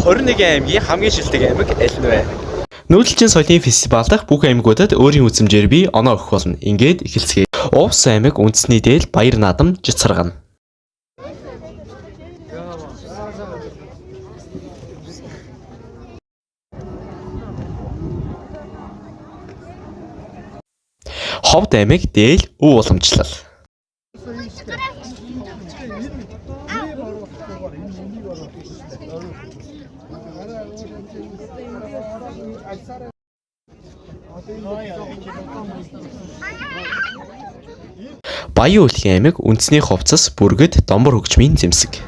21 аймгийн хамгийн шилдэг аймаг аль нь вэ? Нүүдэлчин соёлын фестивал дахь бүх аймагуудад өөрийн үзмжээр бий оноо өгөх болно. Ингээд эхэлцгээе. Увс аймаг үндэсний дээл Баяр наадам Жицаргана. Ховд аймаг дээл Өв уламжлал. Баян өлгийн аймаг үндэсний хувцас, бүргэд, домбор хөгжмийн зэмсэг.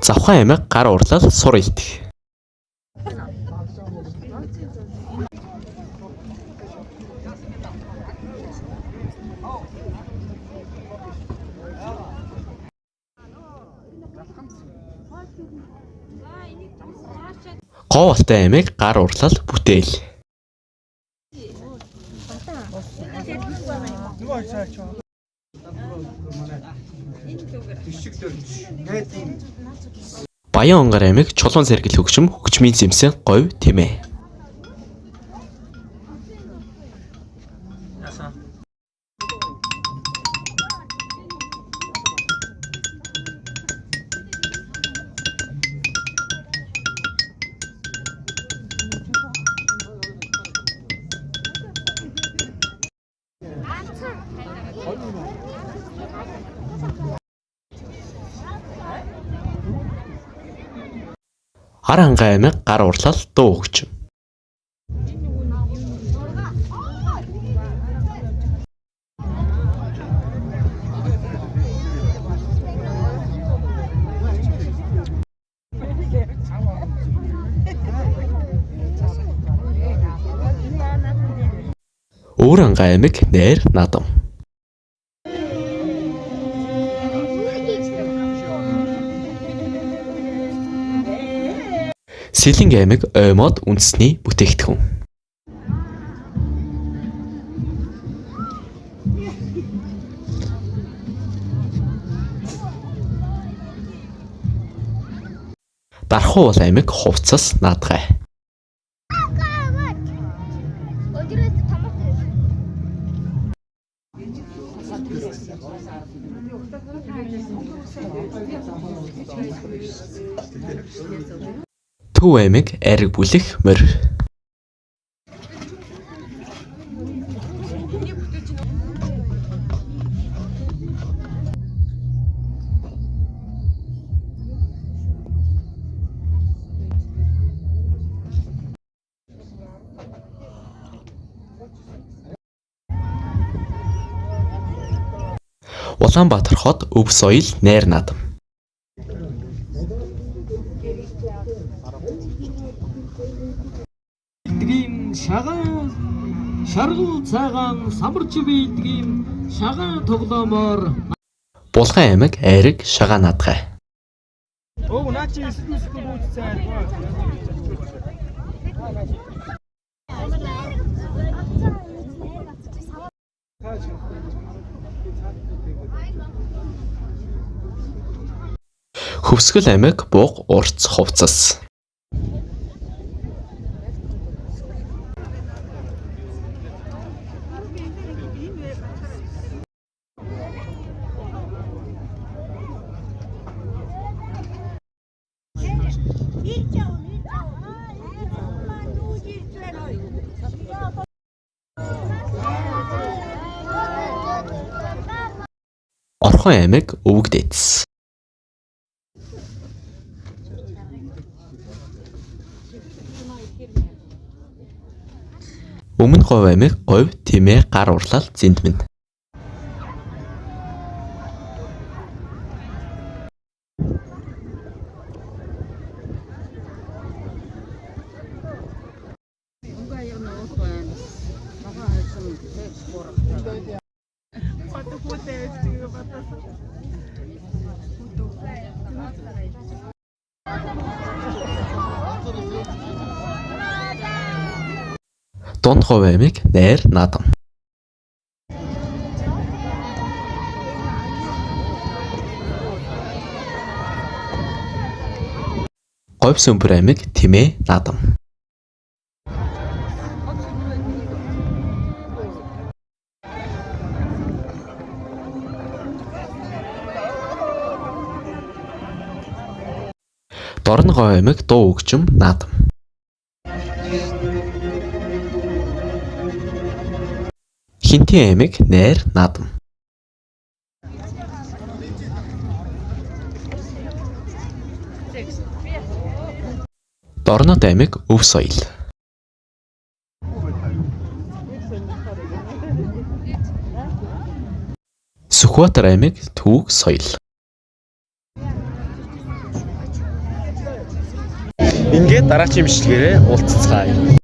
Завхан аймаг гар урлал, сур илтэх. Говь алтай аймаг гар урлал, бүтээл. Баян онгор аймаг чулуун сэргэл хөгжим, хөгжмийн зэмсэн, говь, тэмээ. Харанхай аймаг гар урлал, дуу хөгжим. Өвөрангай аймаг найр наадам. Сэлэнг аймаг оймоод үндэсний бүтээгдэхүүн. Дархуул аймаг хувцас, наадгай. Төв аймаг ариг бүлэх, морь. Улаанбаатар хот, өв соёл, найр наадам. Шагаан шаргал цагаан самарч бийдгийм шагаан тоглоомоор Булган аймаг айраг, шагаан наадгай. Хөвсгөл аймаг бууг, урц, хувцас. Орхон аймаг өвөг дэдс. Өмнө говь аймаг говь, тэмээ, гар урлал, зэндмэн. Дунд говь аймаг найр наадам. Говь сүмбэр аймаг Тэмээ наадам. Дорн говь аймаг Дуу Өгчим наадам. Хинтээ аймаг найр наадам. Дорнод аймаг Өв соёл. Сүхбаатар аймаг Түүх соёл. Ингээд дараагийн бичлэгээрээ уулзцгаая.